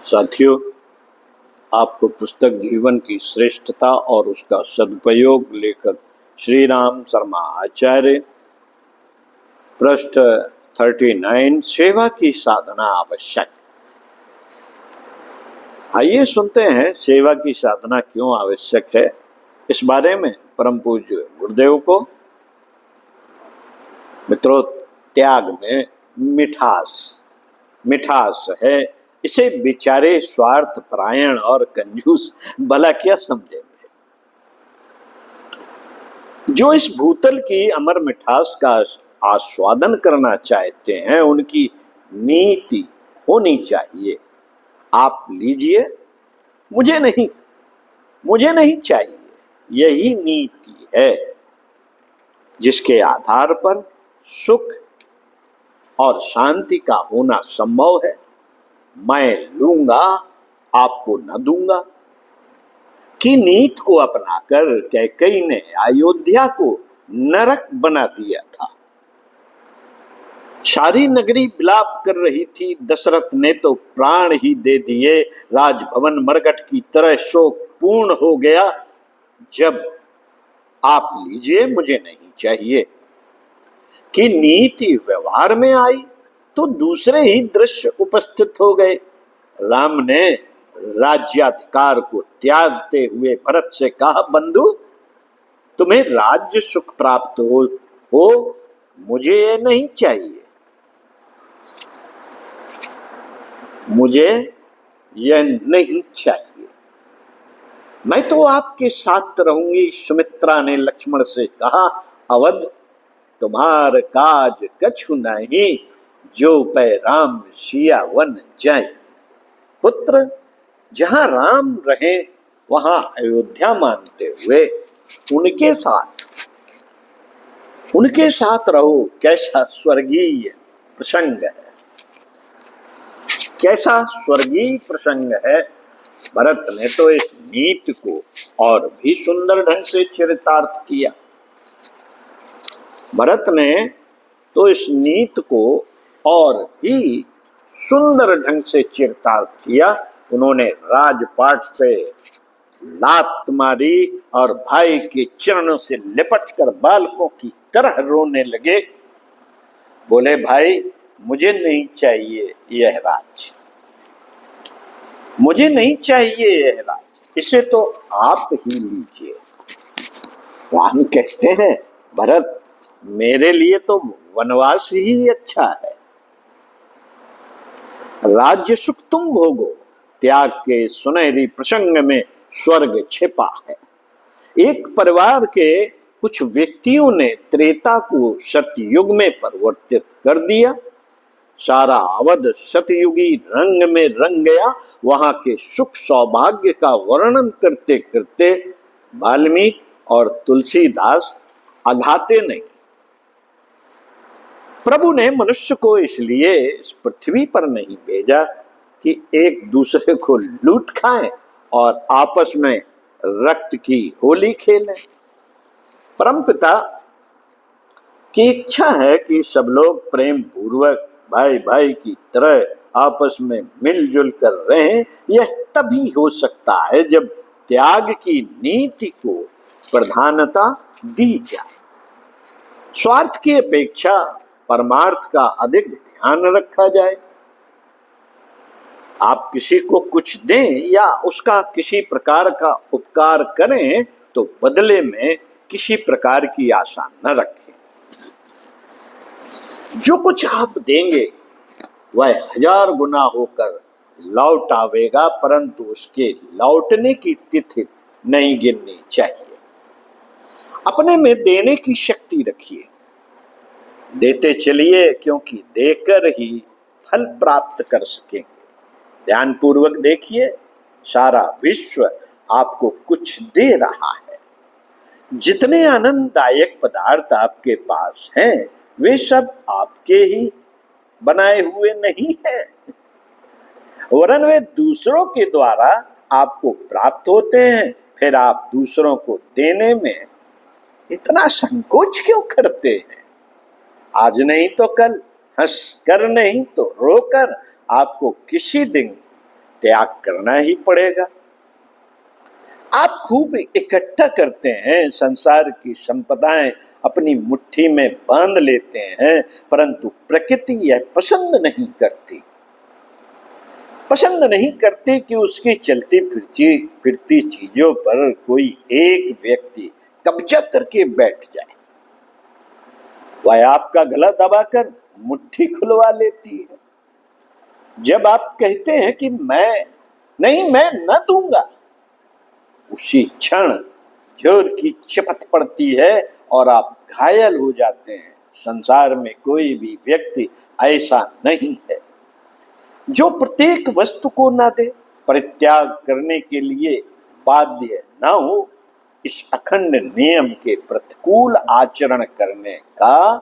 साथियों, आपको पुस्तक जीवन की श्रेष्ठता और उसका सदुपयोग लेकर श्री राम शर्मा आचार्य, पृष्ठ 39, सेवा की साधना आवश्यक। आइए सुनते हैं सेवा की साधना क्यों आवश्यक है। इस बारे में परम पूज्य गुरुदेव को। मित्रों, त्याग में मिठास है। इसे बेचारे स्वार्थ परायण और कंजूस भला क्या समझेंगे। जो इस भूतल की अमर मिठास का आस्वादन करना चाहते हैं, उनकी नीति होनी चाहिए, आप लीजिए, मुझे नहीं चाहिए। यही नीति है जिसके आधार पर सुख और शांति का होना संभव है। मैं लूंगा, आपको न दूंगा की नीति को अपनाकर कैकेयी ने अयोध्या को नरक बना दिया था। सारी नगरी विलाप कर रही थी, दशरथ ने तो प्राण ही दे दिए। राजभवन मरघट की तरह शोक पूर्ण हो गया। जब आप लीजिए, मुझे नहीं चाहिए कि नीति व्यवहार में आई तो दूसरे ही दृश्य उपस्थित हो गए। राम ने राज्याधिकार को त्यागते हुए भरत से कहा, बंधु, तुम्हें राज्य सुख प्राप्त हो, मुझे ये नहीं चाहिए, मुझे यह नहीं चाहिए, मैं तो आपके साथ रहूंगी। सुमित्रा ने लक्ष्मण से कहा, अवध, तुम्हार काज कछु नहीं, जो पै राम सिया वन जाए। पुत्र, जहां राम रहे वहां अयोध्या मानते हुए उनके साथ रहो। कैसा स्वर्गीय प्रसंग है, कैसा स्वर्गीय प्रसंग है। भरत ने तो इस नीति को और भी सुंदर ढंग से चरितार्थ किया। भरत ने तो इस नीति को और भी सुंदर ढंग से चरितार्थ किया। उन्होंने राजपाट पे लात मारी और भाई के चरणों से लिपटकर बालकों की तरह रोने लगे। बोले, भाई, मुझे नहीं चाहिए यह राज्य, मुझे नहीं चाहिए यह राज्य, इसे तो आप ही लीजिए। राम कहते हैं, भरत, मेरे लिए तो वनवास ही अच्छा है। राज्य सुख तुम भोगो, त्याग के सुनहरी प्रसंग में स्वर्ग छिपा है। एक परिवार के कुछ व्यक्तियों ने त्रेता को सतयुग में परिवर्तित कर दिया। सारा अवध सतयुगी रंग में रंग गया। वहां के सुख सौभाग्य का वर्णन करते करते वाल्मीकि और तुलसीदास अघाते नहीं। प्रभु ने मनुष्य को इसलिए इस पृथ्वी पर नहीं भेजा कि एक दूसरे को लूट खाएं और आपस में रक्त की होली खेलें। परमपिता की इच्छा है कि सब लोग प्रेम पूर्वक भाई भाई की तरह आपस में मिलजुल कर रहें। यह तभी हो सकता है जब त्याग की नीति को प्रधानता दी जाए। स्वार्थ की अपेक्षा परमार्थ का अधिक ध्यान रखा जाए। आप किसी को कुछ दें या उसका किसी प्रकार का उपकार करें तो बदले में किसी प्रकार की आशा न रखें। जो कुछ आप देंगे वह 1000 गुना होकर लौट आवेगा, परंतु उसके लौटने की तिथि नहीं गिननी चाहिए। अपने में देने की शक्ति रखिए, देते चलिए, क्योंकि देकर ही फल प्राप्त कर सकेंगे। ध्यान पूर्वक देखिए, सारा विश्व आपको कुछ दे रहा है। जितने आनंददायक पदार्थ आपके पास हैं, वे सब आपके ही बनाए हुए नहीं हैं, वरन वे दूसरों के द्वारा आपको प्राप्त होते हैं। फिर आप दूसरों को देने में इतना संकोच क्यों करते हैं? आज नहीं तो कल, हंस कर नहीं तो रोकर आपको किसी दिन त्याग करना ही पड़ेगा। आप खूब इकट्ठा करते हैं, संसार की संपदाएं अपनी मुट्ठी में बांध लेते हैं, परंतु प्रकृति यह पसंद नहीं करती कि उसकी चलती फिरती चीजों पर कोई एक व्यक्ति कब्जा करके बैठ जाए। वह आपका गला दबाकर मुट्ठी खुलवा लेती है। जब आप कहते हैं कि मैं न दूंगा, उसी क्षण जोर की चपत पड़ती है और आप घायल हो जाते हैं। संसार में कोई भी व्यक्ति ऐसा नहीं है जो प्रत्येक वस्तु को न दे, परित्याग करने के लिए बाध्य न हो। इस अखंड नियम के प्रतिकूल आचरण करने का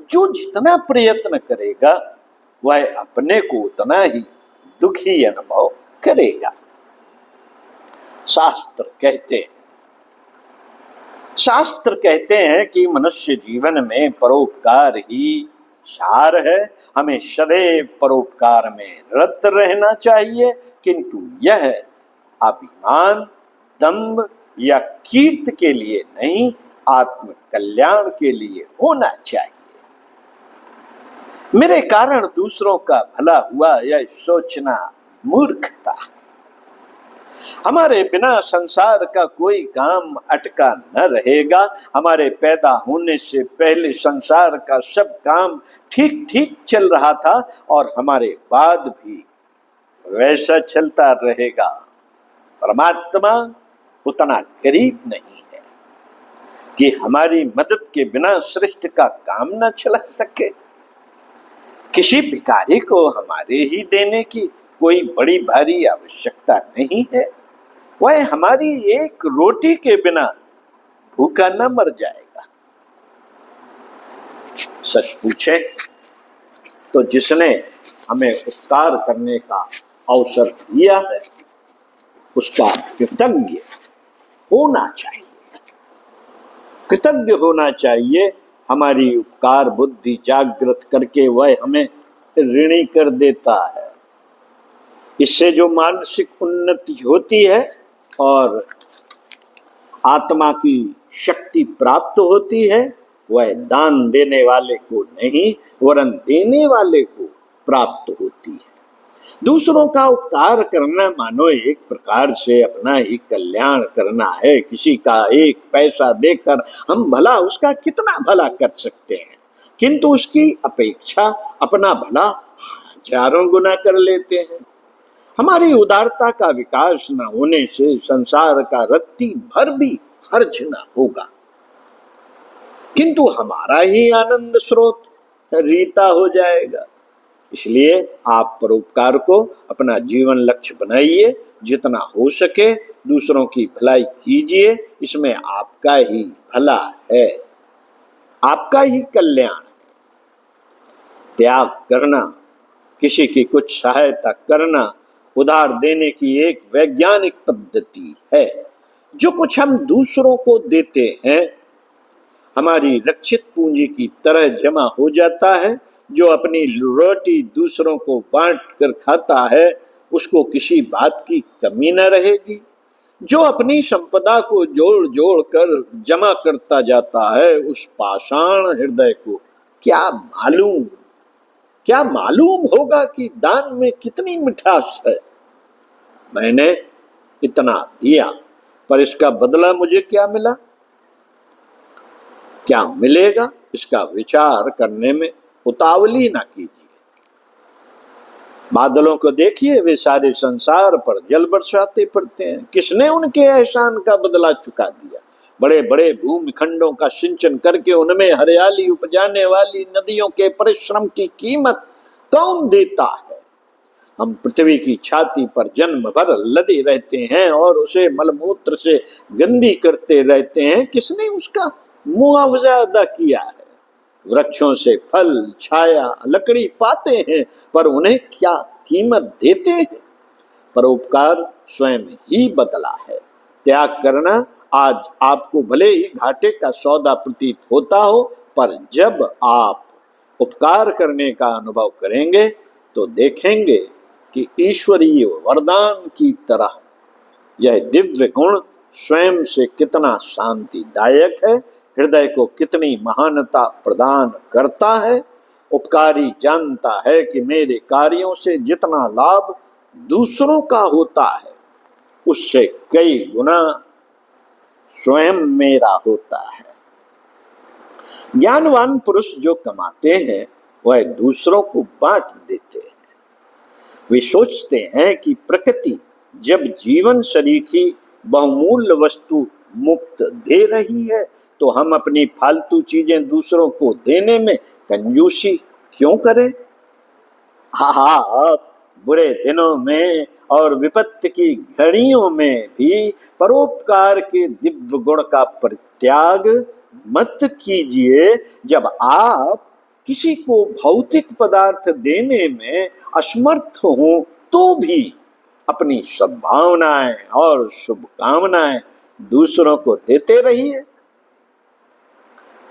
जो जितना प्रयत्न करेगा, वह अपने को उतना ही दुखी अनुभव करेगा। शास्त्र कहते हैं कि मनुष्य जीवन में परोपकार ही सार है। हमें सदैव परोपकार में रत रहना चाहिए, किंतु यह अभिमान, दंभ या कीर्ति के लिए नहीं, आत्म कल्याण के लिए होना चाहिए। मेरे कारण दूसरों का भला हुआ, यह सोचना मूर्खता। हमारे बिना संसार का कोई काम अटका न रहेगा। हमारे पैदा होने से पहले संसार का सब काम ठीक ठीक चल रहा था और हमारे बाद भी वैसा चलता रहेगा। परमात्मा उतना गरीब नहीं है कि हमारी मदद के बिना सृष्टि का काम न चला सके। किसी भिखारी को हमारे ही देने की कोई बड़ी भारी आवश्यकता नहीं है। वह हमारी एक रोटी के बिना भूखा न मर जाएगा। सच पूछे तो जिसने हमें उपकार करने का अवसर दिया है, उसका कृतज्ञ होना चाहिए। हमारी उपकार बुद्धि जागृत करके वह हमें ऋणी कर देता है। इससे जो मानसिक उन्नति होती है और आत्मा की शक्ति प्राप्त होती है, वह दान देने वाले को नहीं, वरन देने वाले को प्राप्त होती है। दूसरों का उपकार करना मानो एक प्रकार से अपना ही कल्याण करना है। किसी का एक पैसा देकर हम भला उसका कितना भला कर सकते हैं, किंतु उसकी अपेक्षा अपना भला हजारों गुना कर लेते हैं। हमारी उदारता का विकास न होने से संसार का रत्ती भर भी खर्च न होगा, किंतु हमारा ही आनंद स्रोत रीता हो जाएगा। इसलिए आप परोपकार को अपना जीवन लक्ष्य बनाइए। जितना हो सके दूसरों की भलाई कीजिए। इसमें आपका ही भला है, आपका ही कल्याण है। त्याग करना, किसी की कुछ सहायता करना उधार देने की एक वैज्ञानिक पद्धति है। जो कुछ हम दूसरों को देते हैं हमारी रक्षित पूंजी की तरह जमा हो जाता है। जो अपनी रोटी दूसरों को बांट कर खाता है, उसको किसी बात की कमी न रहेगी। जो अपनी संपदा को जोड़ जोड़ कर जमा करता जाता है, उस पाषाण हृदय को क्या मालूम होगा कि दान में कितनी मिठास है। मैंने इतना दिया, पर इसका बदला मुझे क्या मिला, क्या मिलेगा, इसका विचार करने में उतावली ना कीजिए। बादलों को देखिए, वे सारे संसार पर जल बरसाते पड़ते हैं। किसने उनके एहसान का बदला चुका दिया? बड़े बड़े भूमिखंडों का सिंचन करके उनमें हरियाली उपजाने वाली नदियों के परिश्रम की कीमत कौन देता है? हम पृथ्वी की छाती पर जन्म भर लदे रहते हैं और उसे मलमूत्र से गंदी करते रहते हैं। किसने उसका मुआवजा अदा किया है? वृक्षों से फल, छाया, लकड़ी पाते हैं, पर उन्हें क्या कीमत देते हैं? परोपकार स्वयं ही बदला है। त्याग करना आज आपको भले ही घाटे का सौदा प्रतीत होता हो, पर जब आप उपकार करने का अनुभव करेंगे तो देखेंगे कि ईश्वरीय वरदान की तरह यह दिव्य गुण स्वयं से कितना शांतिदायक है, हृदय को कितनी महानता प्रदान करता है। उपकारी जानता है कि मेरे कार्यों से जितना लाभ दूसरों का होता है उससे कई गुना स्वयं मेरा होता है। ज्ञानवान पुरुष जो कमाते हैं वह दूसरों को बांट देते हैं। वे सोचते हैं कि प्रकृति जब जीवन शरीकी बहुमूल्य वस्तु मुफ्त दे रही है तो हम अपनी फालतू चीजें दूसरों को देने में कंजूसी क्यों करें। हाँ, बुरे दिनों में और विपत्ति की घड़ियों में भी परोपकार के दिव्य गुण का परित्याग मत कीजिए। जब आप किसी को भौतिक पदार्थ देने में असमर्थ हो तो भी अपनी सद्भावनाएं और शुभकामनाएं दूसरों को देते रहिए।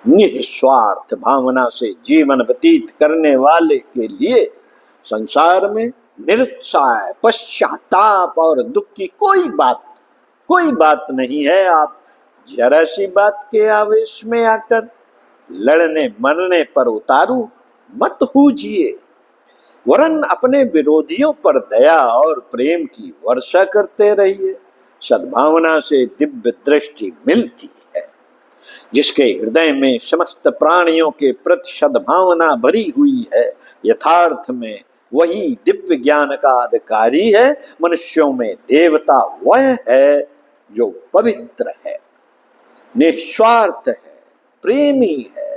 निस्वार्थ भावना से जीवन व्यतीत करने वाले के लिए संसार में निरुत्साह, पश्चाताप और दुख की कोई बात नहीं है। आप जरा सी बात के आवेश में आकर लड़ने मरने पर उतारू मत होजिए, वरन अपने विरोधियों पर दया और प्रेम की वर्षा करते रहिए। सद्भावना से दिव्य दृष्टि मिलती है। जिसके हृदय में समस्त प्राणियों के प्रति सद्भावना भरी हुई है, यथार्थ में वही दिव्य ज्ञान का अधिकारी है। मनुष्यों में देवता वह है जो पवित्र है, निस्वार्थ है, प्रेमी है,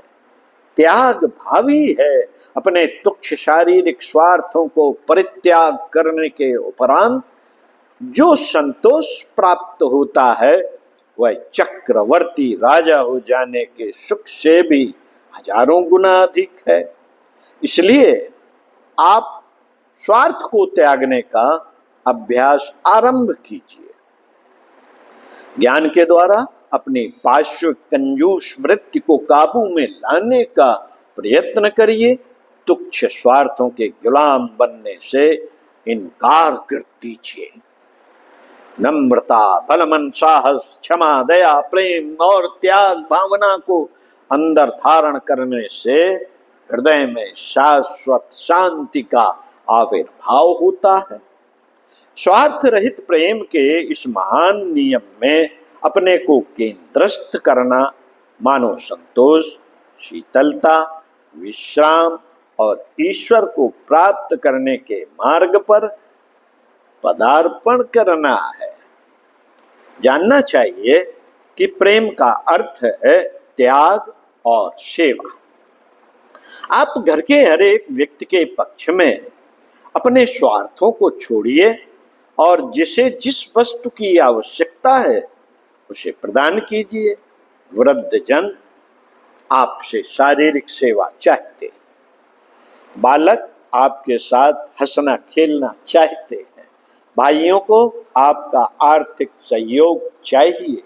त्याग भावी है। अपने तुच्छ शारीरिक स्वार्थों को परित्याग करने के उपरांत जो संतोष प्राप्त होता है वह चक्रवर्ती राजा हो जाने के सुख से भी हजारों गुना अधिक है। इसलिए आप स्वार्थ को त्यागने का अभ्यास आरंभ कीजिए। ज्ञान के द्वारा अपनी पार्श्व कंजूस वृत्ति को काबू में लाने का प्रयत्न करिए। तुच्छ स्वार्थों के गुलाम बनने से इनकार कर दीजिए। नम्रता, बलमन साहस, क्षमा, दया, प्रेम और त्याग भावना को अंदर धारण करने से हृदय में शाश्वत शांति का आविर्भाव होता है। स्वार्थ रहित प्रेम के इस महान नियम में अपने को केंद्रस्थ करना मानव संतोष, शीतलता, विश्राम और ईश्वर को प्राप्त करने के मार्ग पर पदार्पण करना है। जानना चाहिए कि प्रेम का अर्थ है त्याग और सेवा। आप घर के हर एक व्यक्ति के पक्ष में अपने स्वार्थों को छोड़िए और जिसे जिस वस्तु की आवश्यकता है उसे प्रदान कीजिए। वृद्ध जन आपसे शारीरिक सेवा चाहते हैं, बालक आपके साथ हंसना खेलना चाहते हैं, भाइयों को आपका आर्थिक सहयोग चाहिए,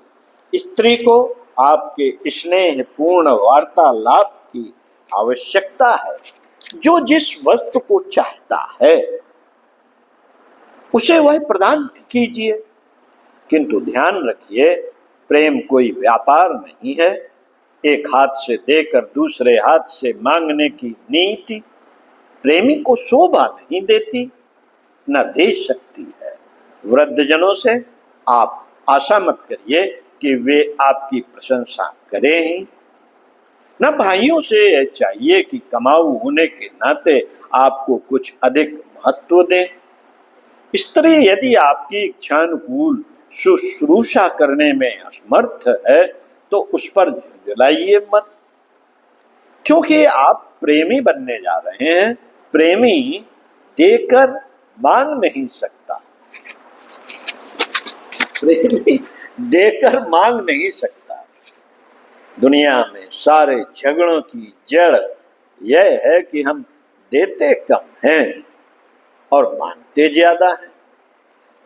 स्त्री को आपके स्नेहपूर्ण वार्तालाप की आवश्यकता है। जो जिस वस्तु को चाहता है उसे वह प्रदान कीजिए, किंतु ध्यान रखिए प्रेम कोई व्यापार नहीं है। एक हाथ से देकर दूसरे हाथ से मांगने की नीति प्रेमी को शोभा नहीं देती, न दे सकती है। वृद्धजनों से आप आशा मत करिए कि वे आपकी प्रशंसा करें ही, न भाइयों से यह चाहिए कि कमाऊ होने के नाते आपको कुछ अधिक महत्व दें। स्त्री यदि आपकी इच्छानुकूल शुश्रूषा करने में असमर्थ है तो उस पर झुंझलाइए मत, क्योंकि आप प्रेमी बनने जा रहे हैं। प्रेमी देकर मांग नहीं सकता, प्रेमी देकर मांग नहीं सकता। दुनिया में सारे झगड़ों की जड़ यह है कि हम देते कम हैं और मांगते ज्यादा हैं।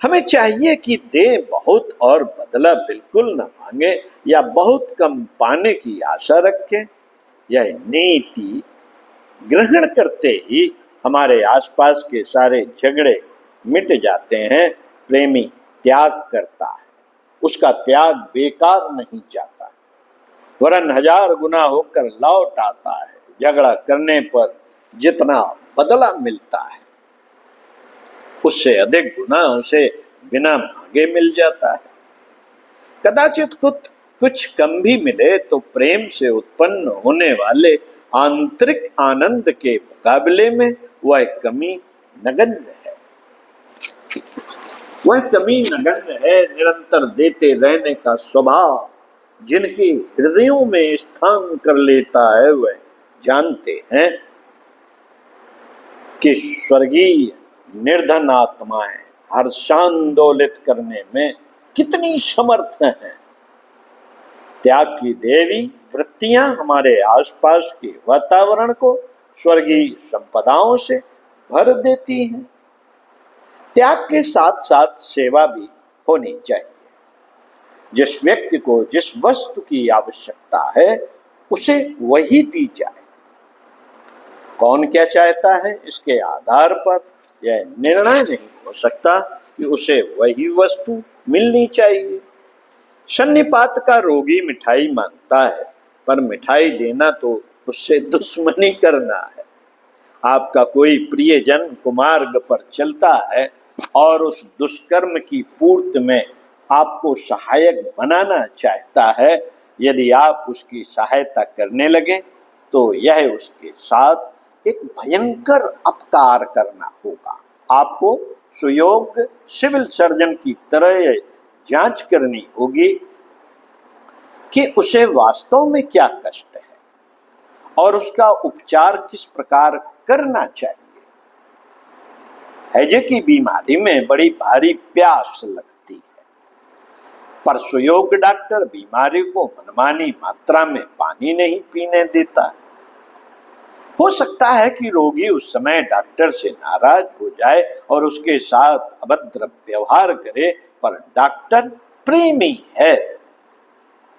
हमें चाहिए कि दे बहुत और बदला बिल्कुल न मांगे या बहुत कम पाने की आशा रखें। यह नीति ग्रहण करते ही हमारे आसपास के सारे झगड़े मिट जाते हैं। प्रेमी त्याग करता है, उसका त्याग बेकार नहीं जाता, वरन 1000 गुना होकर लौट आता है। झगड़ा करने पर जितना बदला मिलता है, उससे अधिक गुना उसे बिना मांगे मिल जाता है। कदाचित कुछ कम भी मिले तो प्रेम से उत्पन्न होने वाले आंतरिक आनंद के मुकाबले में वह कमी नगण्य है। वह कमी नगण्य है। निरंतर देते रहने का स्वभाव जिनके हृदयों में स्थान कर लेता है, वह जानते हैं कि स्वर्गीय निर्धन आत्माएं हर्षांदोलित करने में कितनी समर्थ हैं। त्याग की देवी वृत्तियां हमारे आसपास के वातावरण को स्वर्गीय संपदाओं से भर देती हैं। त्याग के साथ साथ सेवा भी होनी चाहिए। जिस व्यक्ति को जिस वस्तु की आवश्यकता है, उसे वही दी जाए। कौन क्या चाहता है, इसके आधार पर यह निर्णय नहीं हो सकता कि उसे वही वस्तु मिलनी चाहिए। सन्निपात का रोगी मिठाई मांगता है, पर मिठाई देना तो उससे दुश्मनी करना है। आपका कोई प्रियजन कुमार्ग पर चलता है और उस दुष्कर्म की पूर्ति में आपको सहायक बनाना चाहता है। यदि आप उसकी सहायता करने लगे तो यह उसके साथ एक भयंकर अपकार करना होगा। आपको सुयोग्य सिविल सर्जन की तरह जांच करनी होगी कि उसे वास्तव में क्या कष्ट है और उसका उपचार किस प्रकार करना चाहिए। हैजे की बीमारी में बड़ी भारी प्यास लगती है, पर सुयोग्य डॉक्टर बीमारी को मनमानी मात्रा में पानी नहीं पीने देता। हो सकता है कि रोगी उस समय डॉक्टर से नाराज हो जाए और उसके साथ अभद्र व्यवहार करे, पर डॉक्टर प्रेमी है,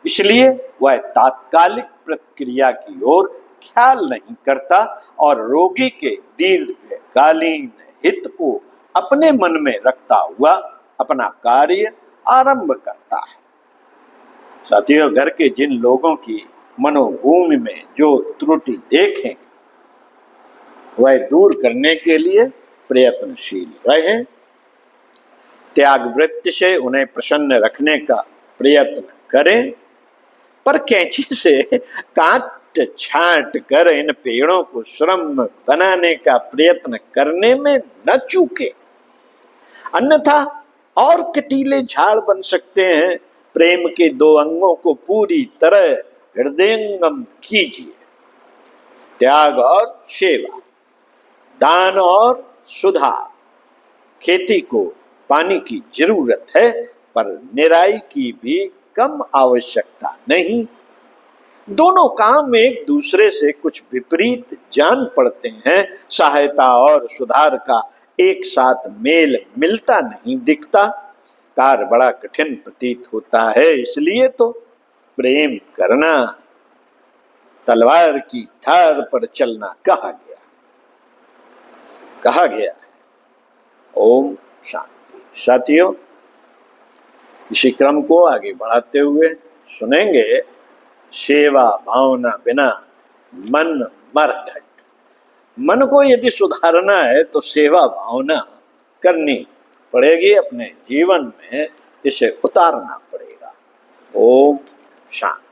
इसलिए वह तात्कालिक प्रतिक्रिया की ओर ख्याल नहीं करता और रोगी के दीर्घकालीन हित को अपने मन में रखता हुआ अपना कार्य आरंभ करता है। साथियों, घर के जिन लोगों की मनोभूमि में जो त्रुटि देखें, वह दूर करने के लिए प्रयत्नशील रहें। त्याग वृत्ति से उन्हें प्रसन्न रखने का प्रयत्न करें, पर कैंची से काट छांट कर इन पेड़ों को श्रम बनाने का प्रयत्न करने में न चूके, अन्यथा और कटीले झाड़ बन सकते हैं। प्रेम के 2 अंगों को पूरी तरह हृदयंगम कीजिए, त्याग और सेवा, दान और सुधार। खेती को पानी की जरूरत है, पर निराई की भी कम आवश्यकता नहीं। दोनों काम एक दूसरे से कुछ विपरीत जान पड़ते हैं। सहायता और सुधार का एक साथ मेल मिलता नहीं दिखता। कार्य बड़ा कठिन प्रतीत होता है, इसलिए तो प्रेम करना तलवार की धार पर चलना कहा गया है। ओम शांति। साथियों, इसी क्रम को आगे बढ़ाते हुए सुनेंगे, सेवा भावना बिना मन मरघट। मन को यदि सुधारना है तो सेवा भावना करनी पड़ेगी, अपने जीवन में इसे उतारना पड़ेगा। ओम शांति।